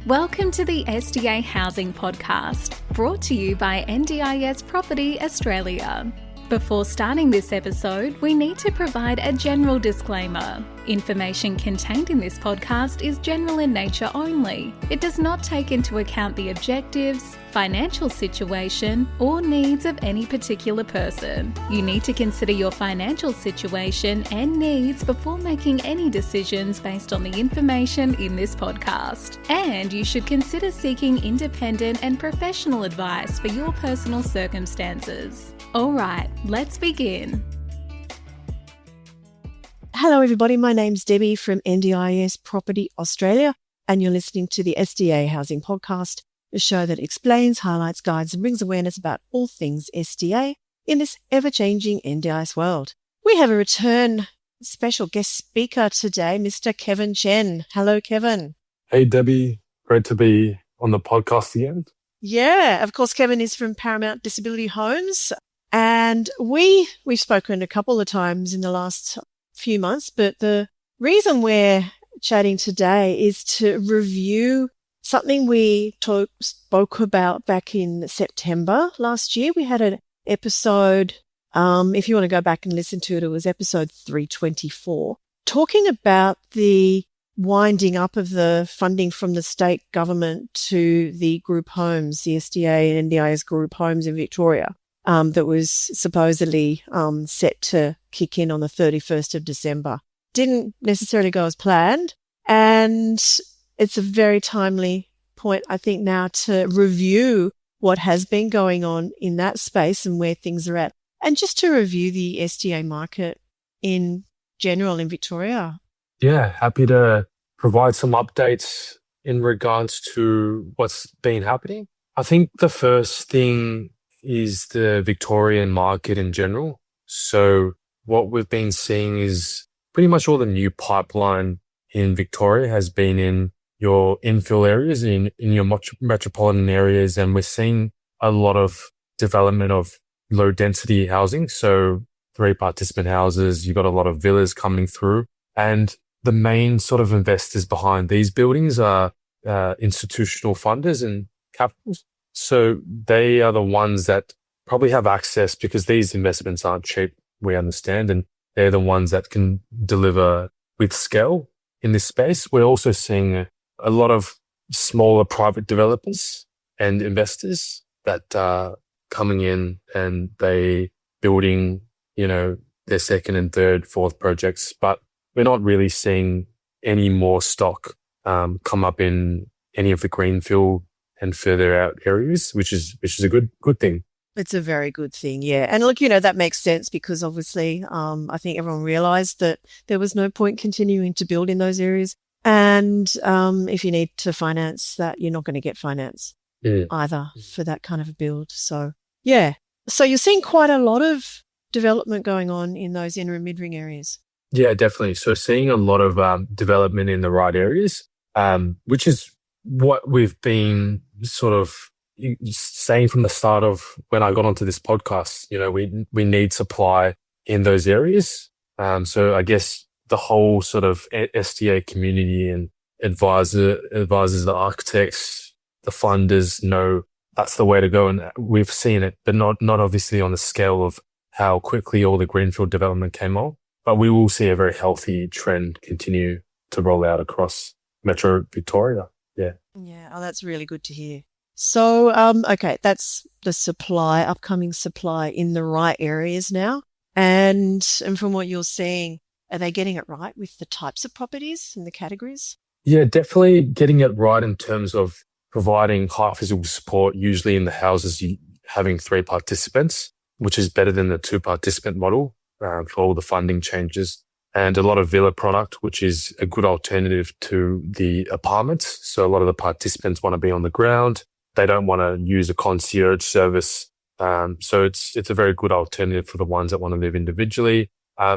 Welcome to the SDA Housing Podcast, brought to you by NDIS Property Australia. Before starting this episode, we need to provide a general disclaimer. Information contained in this podcast is general in nature only. It does not take into account the objectives, financial situation, or needs of any particular person. You need to consider your financial situation and needs before making any decisions based on the information in this podcast. And you should consider seeking independent and professional advice for your personal circumstances. All right, let's begin. Hello everybody, my name's Debbie from NDIS Property Australia, and you're listening to the SDA Housing Podcast, a show that explains, highlights, guides and brings awareness about all things SDA in this ever-changing NDIS world. We have a return special guest speaker today, Mr. Kevin Chen. Hello, Kevin. Hey, Debbie. Great to be on the podcast again. Yeah, of course, Kevin is from Paramount Disability Homes, and we've spoken a couple of times in the last few months, but the reason we're chatting today is to review something we spoke about back in September last year. We had an episode, if you want to go back and listen to it, it was episode 324, talking about the winding up of the funding from the state government to the group homes, the SDA and NDIS group homes in Victoria, that was supposedly set to kick in on the 31st of December. Didn't necessarily go as planned, and it's a very timely point, I think, now to review what has been going on in that space and where things are at, and just to review the SDA market in general in Victoria. Yeah, happy to provide some updates in regards to what's been happening. I think the first thing is the Victorian market in general. So what we've been seeing is pretty much all the new pipeline in Victoria has been in your infill areas, in your metropolitan areas, and we're seeing a lot of development of low density housing. So 3 participant houses, you've got a lot of villas coming through, and the main sort of investors behind these buildings are institutional funders and capitals. So they are the ones that probably have access, because these investments aren't cheap, we understand, and they're the ones that can deliver with scale in this space. We're also seeing a lot of smaller private developers and investors that are coming in, and they building, their second and third, fourth projects. But we're not really seeing any more stock come up in any of the greenfield and further out areas, which is a good thing. It's a very good thing, yeah. And look, that makes sense, because obviously I think everyone realised that there was no point continuing to build in those areas. And if you need to finance that, you're not going to get finance either for that kind of a build. So, yeah. So you're seeing quite a lot of development going on in those inner and mid-ring areas. Yeah, definitely. So seeing a lot of development in the right areas, which is what we've been sort of saying from the start of when I got onto this podcast. We need supply in those areas. So I guess the whole sort of SDA community and advisors, the architects, the funders know that's the way to go. And we've seen it, but not obviously on the scale of how quickly all the greenfield development came on. But we will see a very healthy trend continue to roll out across Metro Victoria. Yeah. Yeah. Oh, that's really good to hear. So, okay, that's the supply, upcoming supply in the right areas now. And from what you're seeing, are they getting it right with the types of properties and the categories? Yeah, definitely getting it right in terms of providing high physical support, usually in the houses having 3 participants, which is better than the 2 participant model for all the funding changes. And a lot of villa product, which is a good alternative to the apartments. So a lot of the participants want to be on the ground. They don't want to use a concierge service. So it's a very good alternative for the ones that want to live individually.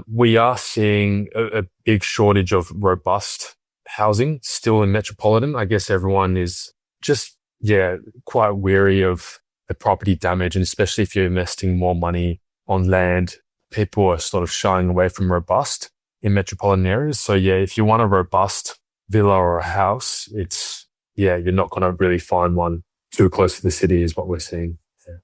We are seeing a big shortage of robust housing still in metropolitan. I guess everyone is just, quite weary of the property damage. And especially if you're investing more money on land, people are sort of shying away from robust in metropolitan areas. So if you want a robust villa or a house, it's yeah, you're not going to really find one too close to the city is what we're seeing. Yeah.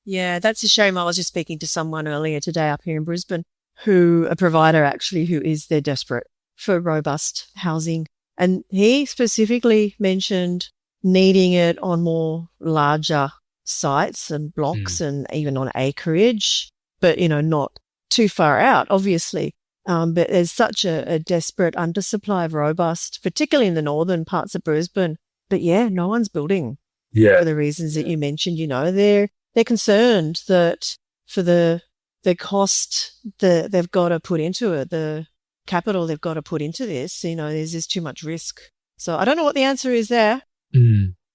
Yeah, that's a shame. I was just speaking to someone earlier today up here in Brisbane a provider actually, they're desperate for robust housing. And he specifically mentioned needing it on more larger sites and blocks and even on acreage, but, not too far out, obviously. But there's such a desperate undersupply of robust, particularly in the northern parts of Brisbane. But yeah, no one's building for the reasons that you mentioned. They're concerned that for the cost that they've got to put into it, the capital they've got to put into this, there's just too much risk. So I don't know what the answer is there.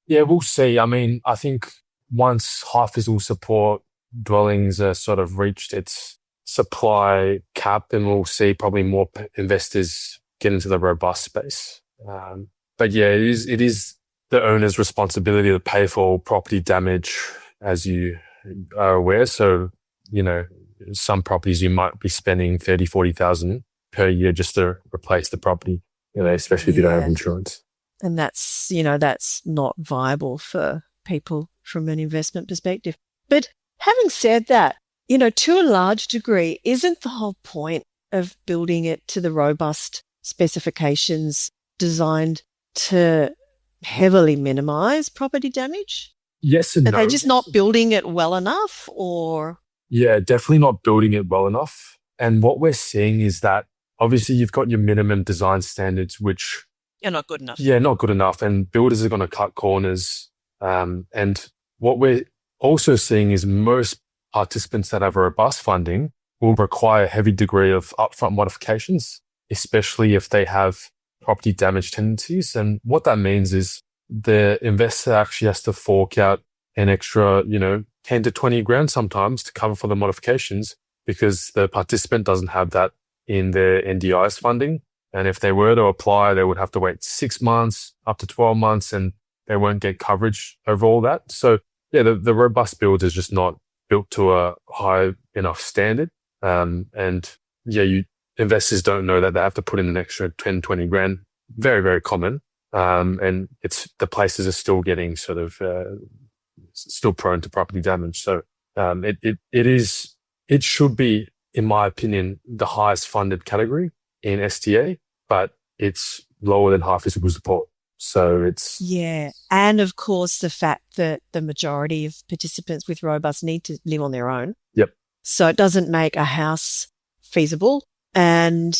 Yeah, we'll see. I mean, I think once high physical support dwellings are sort of reached its supply cap, then we'll see probably more investors get into the robust space. But yeah, it is the owner's responsibility to pay for all property damage, as you are aware. So, some properties you might be spending 30, 40,000 per year just to replace the property, especially if you don't have insurance. And that's not viable for people from an investment perspective. But having said that, to a large degree, isn't the whole point of building it to the robust specifications designed to heavily minimize property damage? Yes and no. Are they just not building it well enough, or? Yeah, definitely not building it well enough. And what we're seeing is that obviously you've got your minimum design standards, which are not good enough. Yeah, not good enough. And builders are going to cut corners. And what we're also seeing is most participants that have robust funding will require a heavy degree of upfront modifications, especially if they have property damage tendencies. And what that means is the investor actually has to fork out an extra, 10 to 20 grand sometimes to cover for the modifications because the participant doesn't have that in their NDIS funding. And if they were to apply, they would have to wait 6 months, up to 12 months, and they won't get coverage over all that. So yeah, the robust build is just not built to a high enough standard. And yeah, investors don't know that they have to put in an extra 10, 20 grand. Very, very common. And the places are still getting sort of, still prone to property damage. So, it should be, in my opinion, the highest funded category in SDA, but it's lower than high physical support. So it's... Yeah. And of course, the fact that the majority of participants with robust need to live on their own. Yep. So it doesn't make a house feasible. And,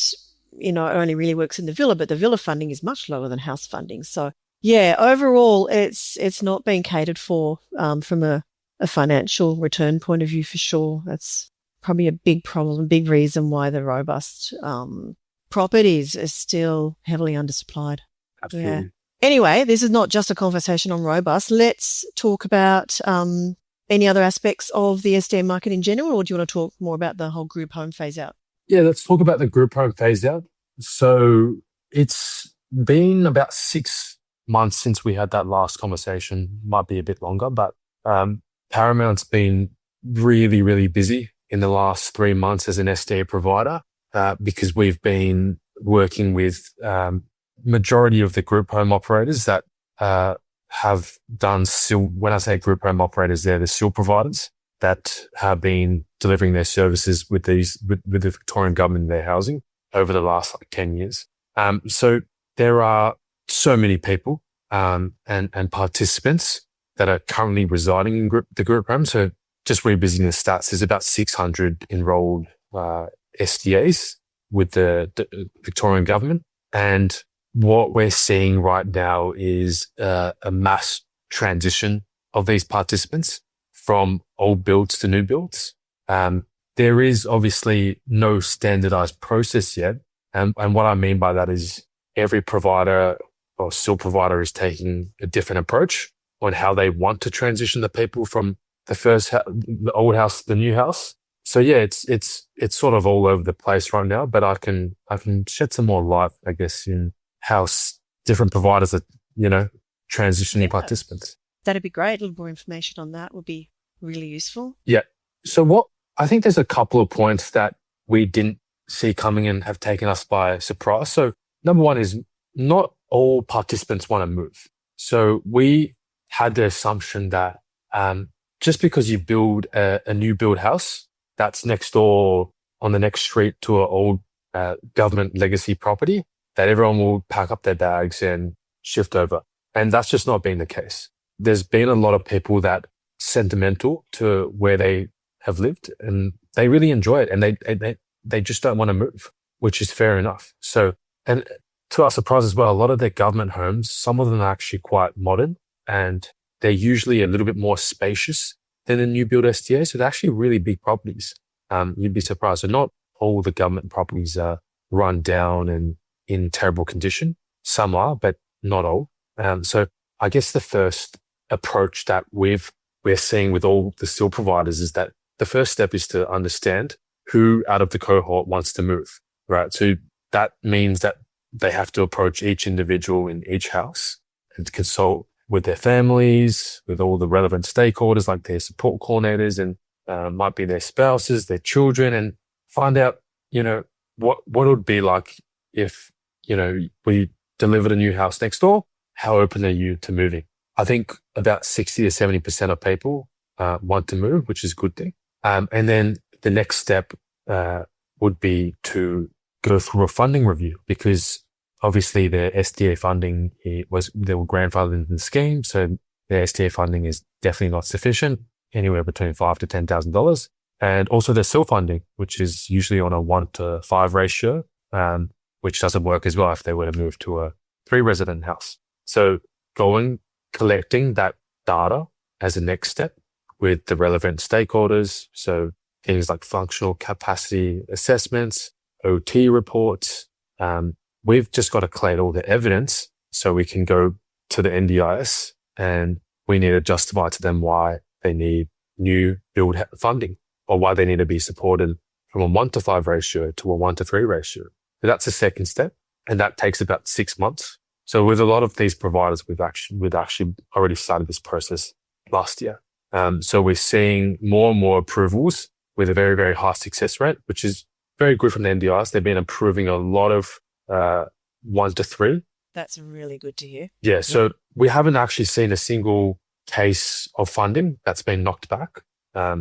it only really works in the villa, but the villa funding is much lower than house funding. So yeah, overall, it's not being catered for from a financial return point of view for sure. That's probably a big problem, a big reason why the robust properties are still heavily undersupplied. Absolutely. Yeah. Anyway, this is not just a conversation on robust. Let's talk about any other aspects of the SDA market in general, or do you want to talk more about the whole group home phase out? Yeah, let's talk about the group home phase out. So it's been about 6 months since we had that last conversation, might be a bit longer, but Paramount's been really, really busy in the last 3 months as an SDA provider because we've been working with majority of the group home operators that have done when I say group home operators, they're the SIL providers that have been delivering their services with the Victorian Government in their housing over the last 10 years. So there are so many people and participants that are currently residing in the group home. So just revisiting the stats, there's about 600 enrolled SDAs with the Victorian Government. And what we're seeing right now is a mass transition of these participants from old builds to new builds. There is obviously no standardized process yet. And what I mean by that is every provider or SIL provider is taking a different approach on how they want to transition the people from the old house to the new house. So yeah, it's sort of all over the place right now, but I can shed some more light, I guess, in how different providers are, transitioning participants. That'd be great. A little more information on that would be really useful. Yeah. So I think there's a couple of points that we didn't see coming and have taken us by surprise. So number one is not all participants want to move. So we had the assumption that just because you build a new build house that's next door on the next street to an old government legacy property, that everyone will pack up their bags and shift over. And that's just not been the case. There's been a lot of people that sentimental to where they have lived and they really enjoy it, and they just don't want to move, which is fair enough. So, and to our surprise as well, a lot of their government homes, some of them are actually quite modern and they're usually a little bit more spacious than the new build SDA. So they're actually really big properties. You'd be surprised. So not all the government properties are run down and in terrible condition. Some are, but not all. So I guess the first approach that we're seeing with all the still providers is that the first step is to understand who out of the cohort wants to move, right? So that means that they have to approach each individual in each house and consult with their families, with all the relevant stakeholders like their support coordinators and might be their spouses, their children, and find out, what it would be like if, we delivered a new house next door. How open are you to moving? I think about 60 to 70% of people want to move, which is a good thing. And then the next step would be to go through a funding review, because obviously the SDA funding they were grandfathered into the scheme. So the SDA funding is definitely not sufficient, anywhere between $5,000 to $10,000. And also there's SIL funding, which is usually on a 1:5 ratio, which doesn't work as well if they were to move to a 3-resident house. So collecting that data as a next step with the relevant stakeholders. So things like functional capacity assessments, OT reports. We've just got to collate all the evidence so we can go to the NDIS and we need to justify to them why they need new build funding or why they need to be supported from a 1:5 ratio to a 1:3 ratio. So that's the second step. And that takes about 6 months. So with a lot of these providers, we've actually already started this process last year. So we're seeing more and more approvals with a very, very high success rate, which is very good from the NDIS. They've been approving a lot of 1 to 3. That's really good to hear. Yeah. So we haven't actually seen a single case of funding that's been knocked back,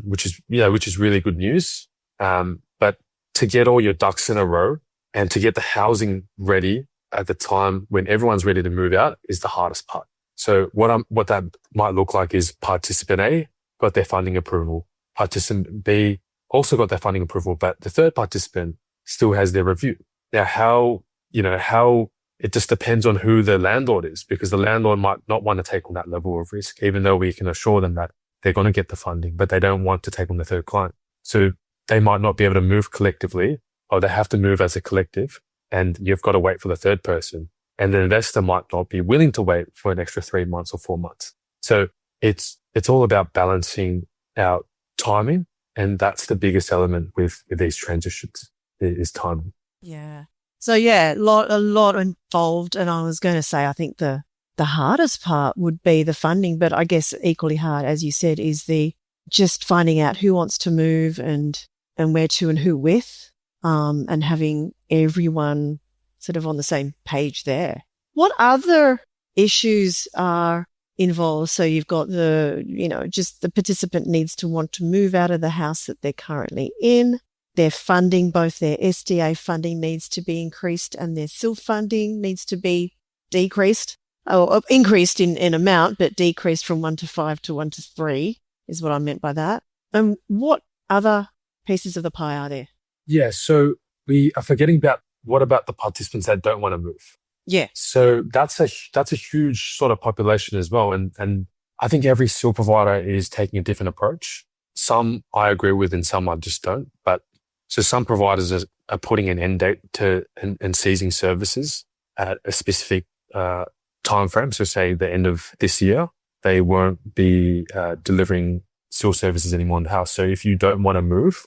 which is really good news. But to get all your ducks in a row and to get the housing ready at the time when everyone's ready to move out is the hardest part. So what that might look like is participant A got their funding approval. Participant B also got their funding approval, but the third participant still has their review. Now, how it just depends on who the landlord is, because the landlord might not want to take on that level of risk, even though we can assure them that they're going to get the funding, but they don't want to take on the third client. So they might not be able to move collectively, or they have to move as a collective, and you've got to wait for the third person. And the investor might not be willing to wait for an extra 3 months or 4 months. So it's all about balancing out timing. And that's the biggest element with these transitions is timing. Yeah. So a lot involved. And I was going to say, I think the hardest part would be the funding, but I guess equally hard, as you said, is the just finding out who wants to move and where to and who with, and having everyone sort of on the same page there. What other issues are involved? So you've got just the participant needs to want to move out of the house that they're currently in. Their funding, both their SDA funding needs to be increased and their SIL funding needs to be decreased or increased in amount, but decreased from 1:5 to 1:3 is what I meant by that. And what other pieces of the pie are there? Yeah. So we are forgetting about what about the participants that don't want to move? Yeah. So that's a huge sort of population as well. And I think every SIL provider is taking a different approach. Some I agree with and some I just don't. But so some providers are putting an end date to and ceasing services at a specific time frame. So say the end of this year, they won't be delivering SIL services anymore in the house. So if you don't want to move,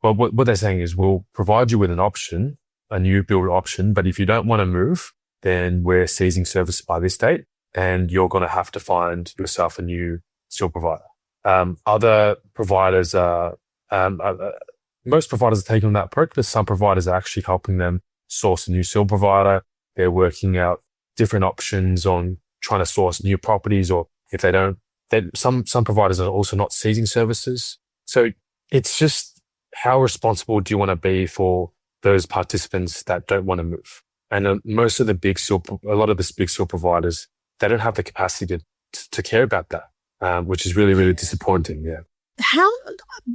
what they're saying is we'll provide you with an option, a new build option. But if you don't want to move, then we're ceasing service by this date and you're going to have to find yourself a new SIL provider. Other providers most providers are taking that approach, but some providers are actually helping them source a new SIL provider. They're working out different options on trying to source new properties, or if they don't, some providers are also not ceasing services. So it's just, how responsible do you want to be for those participants that don't want to move? And a lot of the big steel providers, they don't have the capacity to care about that, which is really, really disappointing. Yeah.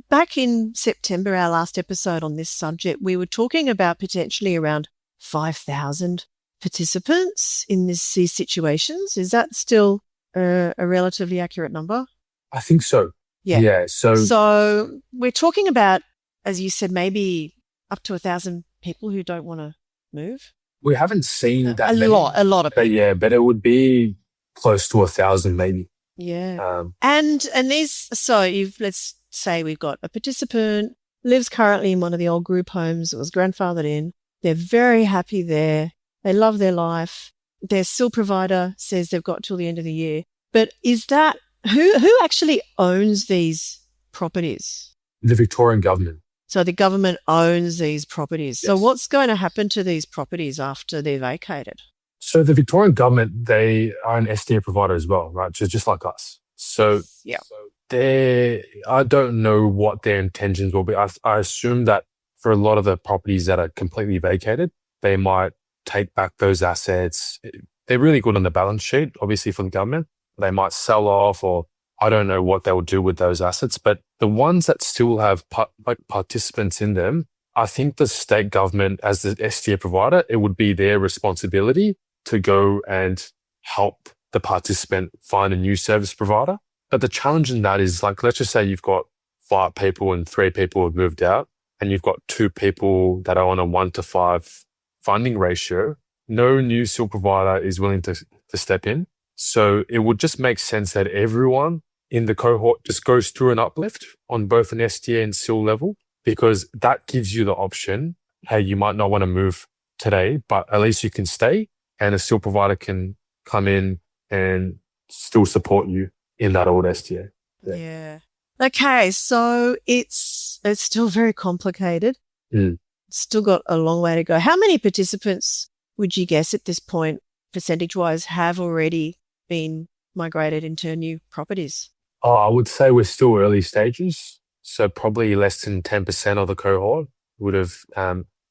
Back in September, our last episode on this subject, we were talking about potentially around 5,000 participants in these situations. Is that still a relatively accurate number? I think so. Yeah. So we're talking about, as you said, maybe up to 1,000 people who don't want to move. We haven't seen that a lot of people. But yeah, but it would be close to 1,000 maybe. Yeah. And let's say we've got a participant, lives currently in one of the old group homes that was grandfathered in. They're very happy there. They love their life. Their SIL provider says they've got till the end of the year. But is that, who actually owns these properties? The Victorian government. So the government owns these properties. Yes. So what's going to happen to these properties after they're vacated? So the Victorian government, they are an SDA provider as well, right? Just like us. So yeah. I don't know what their intentions will be. I assume that for a lot of the properties that are completely vacated, they might take back those assets. They're really good on the balance sheet, obviously, for the government. They might sell off, or I don't know what they'll do with those assets. But the ones that still have participants in them, I think the state government, as the SDA provider, it would be their responsibility to go and help the participant find a new service provider. But the challenge in that is, like, let's just say you've got 5 people and 3 people have moved out, and you've got 2 people that are on a 1-to-5 funding ratio. No new SIL provider is willing to step in. So it would just make sense that everyone in the cohort just goes through an uplift on both an SDA and SIL level, because that gives you the option, hey, you might not want to move today, but at least you can stay, and a SIL provider can come in and still support you in that old SDA. Yeah. Okay, so it's still very complicated. Still got a long way to go. How many participants would you guess at this point, percentage-wise, have already been migrated into new properties? Oh, I would say we're still early stages. So probably less than 10% of the cohort would have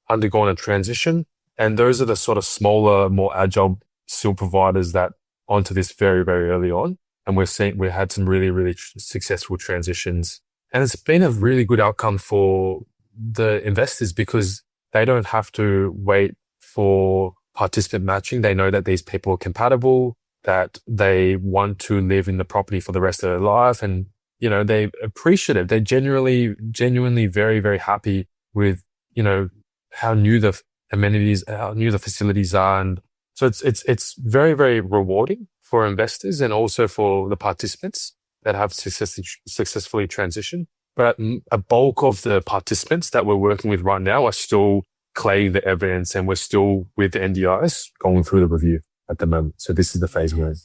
undergone a transition. And those are the sort of smaller, more agile SIL providers that onto this very, very early on. And we had some really, really successful transitions. And it's been a really good outcome for the investors, because they don't have to wait for participant matching. They know that these people are compatible, that they want to live in the property for the rest of their life. And, they appreciate it. They're genuinely very, very happy with, how new the amenities, how new the facilities are. And so it's very, very rewarding for investors and also for the participants that have successfully transitioned. But a bulk of the participants that we're working with right now are still collating the evidence, and we're still with the NDIS going through the review at the moment. So this is the phase we're in.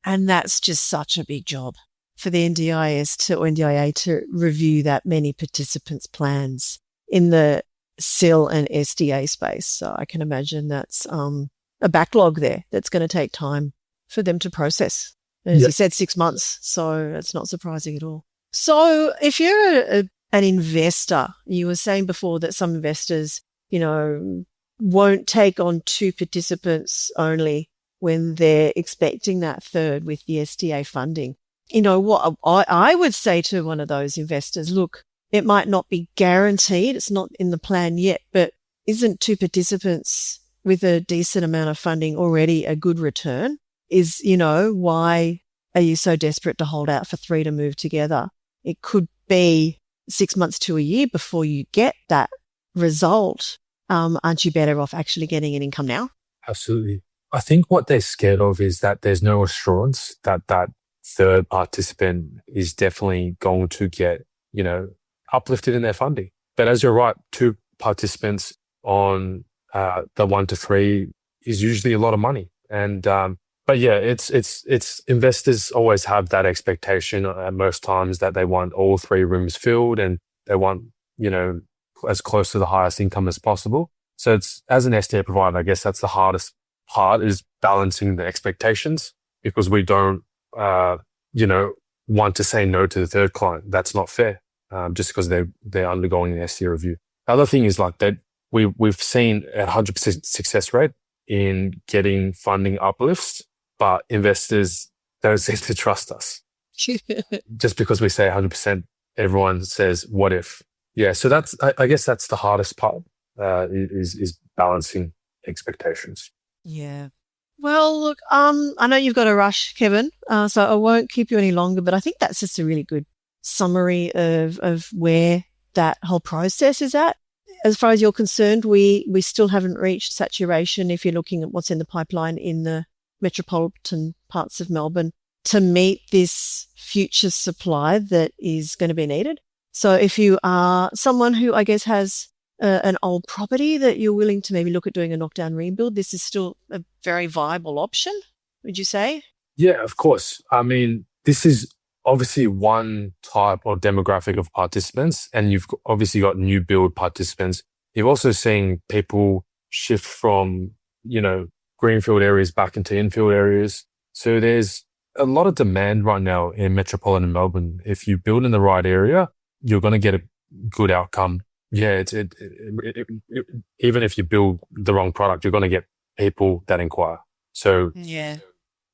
And that's just such a big job for the NDIA to review that many participants' plans in the SIL and SDA space. So I can imagine that's a backlog there that's going to take time for them to process. As you said, 6 months. So it's not surprising at all. So if you're an investor, you were saying before that some investors, won't take on 2 participants only when they're expecting that third with the SDA funding. What I would say to one of those investors, look, it might not be guaranteed. It's not in the plan yet, but isn't 2 participants with a decent amount of funding already a good return? Why are you so desperate to hold out for 3 to move together? It could be 6 months to a year before you get that result. Aren't you better off actually getting an income now? Absolutely. I think what they're scared of is that there's no assurance that that third participant is definitely going to get, uplifted in their funding. But as you're right, 2 participants on the 1 to 3 is usually a lot of money. And but yeah, it's investors always have that expectation at most times that they want all 3 rooms filled, and they want, as close to the highest income as possible. So it's, as an SDA provider, I guess that's the hardest part, is balancing the expectations because we don't, want to say no to the third client. That's not fair, just because they're undergoing an SDA review. The other thing is like that we've seen a 100% success rate in getting funding uplifts, but investors don't seem to trust us. Just because we say 100%, everyone says, what if? Yeah. So I guess that's the hardest part, is balancing expectations. Yeah. Well, look, I know you've got to rush, Kevin, so I won't keep you any longer, but I think that's just a really good summary of where that whole process is at. As far as you're concerned, we still haven't reached saturation if you're looking at what's in the pipeline in the metropolitan parts of Melbourne to meet this future supply that is going to be needed. So if you are someone who I guess has an old property that you're willing to maybe look at doing a knockdown rebuild, this is still a very viable option, would you say? Yeah, of course. I mean, this is obviously one type or demographic of participants, and you've obviously got new build participants. You're also seeing people shift from, greenfield areas back into infield areas. So there's a lot of demand right now in metropolitan Melbourne. If you build in the right area, you're going to get a good outcome. Yeah, even if you build the wrong product, you're going to get people that inquire. So yeah,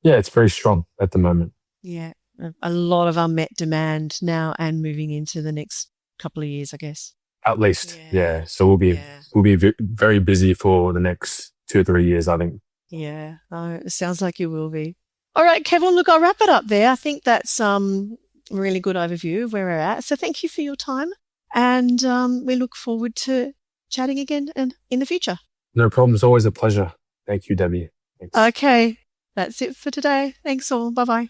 it's very strong at the moment. Yeah, a lot of unmet demand now and moving into the next couple of years, I guess. At least, yeah. So we'll be very busy for the next 2 or 3 years, I think. Yeah, it sounds like you will be. All right, Kevin, look, I'll wrap it up there. I think that's a really good overview of where we're at. So thank you for your time. And we look forward to chatting again in the future. No problem. It's always a pleasure. Thank you, Debbie. Thanks. Okay. That's it for today. Thanks all. Bye-bye.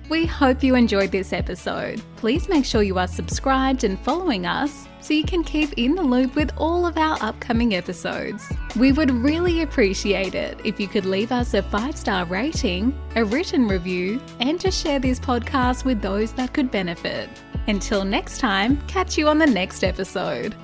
We hope you enjoyed this episode. Please make sure you are subscribed and following us so you can keep in the loop with all of our upcoming episodes. We would really appreciate it if you could leave us a 5-star rating, a written review, and to share this podcast with those that could benefit. Until next time, catch you on the next episode.